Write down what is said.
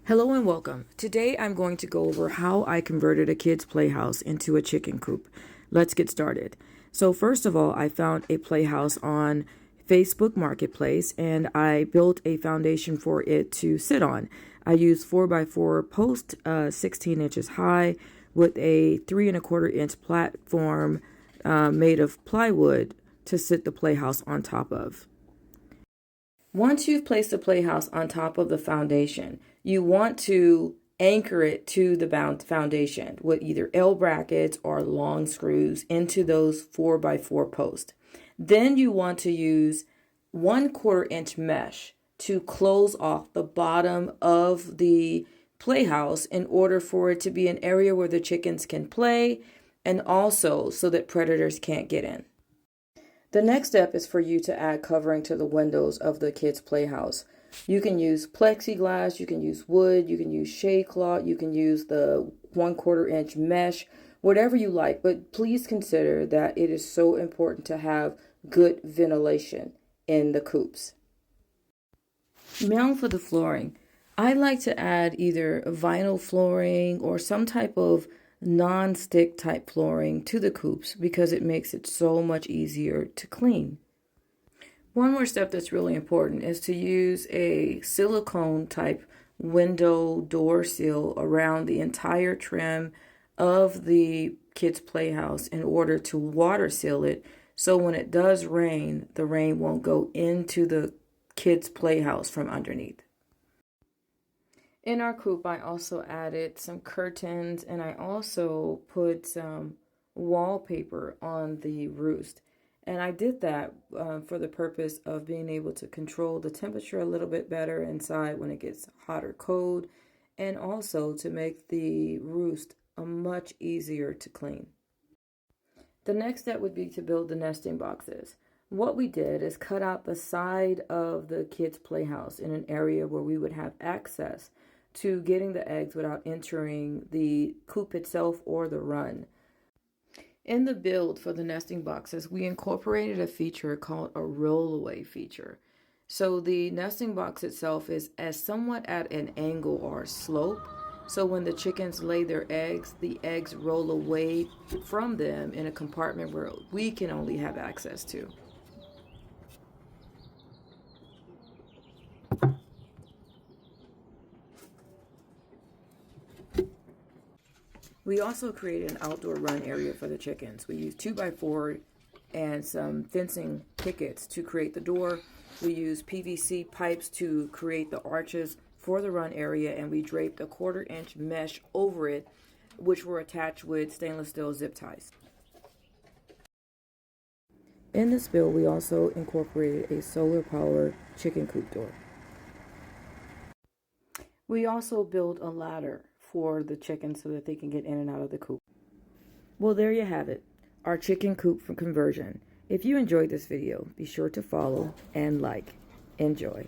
Hello and welcome. Today I'm going to go over how I converted a kid's playhouse into a chicken coop. Let's get started. So first of all, I found a playhouse on Facebook Marketplace and I built a foundation for it to sit on. I used 4x4 post 16 inches high with a 3¼ inch platform made of plywood to sit the playhouse on top of. Once you've placed the playhouse on top of the foundation, you want to anchor it to the foundation with either L brackets or long screws into those 4x4 posts. Then you want to use 1/4 inch mesh to close off the bottom of the playhouse in order for it to be an area where the chickens can play and also so that predators can't get in. The next step is for you to add covering to the windows of the kids' playhouse. You can use plexiglass, you can use wood, you can use shade cloth, you can use the 1/4 inch mesh, whatever you like. But please consider that it is so important to have good ventilation in the coops. Now for the flooring. I like to add either vinyl flooring or some type of non-stick type flooring to the coops because it makes it so much easier to clean. One more step that's really important is to use a silicone type window door seal around the entire trim of the kids' playhouse in order to water seal it so when it does rain, the rain won't go into the kids' playhouse from underneath. In our coop, I also added some curtains and I also put some wallpaper on the roost. And I did that for the purpose of being able to control the temperature a little bit better inside when it gets hot or cold, and also to make the roost much easier to clean. The next step would be to build the nesting boxes. What we did is cut out the side of the kids' playhouse in an area where we would have access to getting the eggs without entering the coop itself or the run. In the build for the nesting boxes, we incorporated a feature called a rollaway feature. So the nesting box itself is somewhat at an angle or a slope. So when the chickens lay their eggs, the eggs roll away from them in a compartment where we can only have access to. We also created an outdoor run area for the chickens. We used 2x4 and some fencing pickets to create the door. We used PVC pipes to create the arches for the run area, and we draped a 1/4 inch mesh over it, which were attached with stainless steel zip ties. In this build, we also incorporated a solar powered chicken coop door. We also built a ladder for the chickens so that they can get in and out of the coop. Well, there you have it, our chicken coop for conversion. If you enjoyed this video, be sure to follow and like. Enjoy.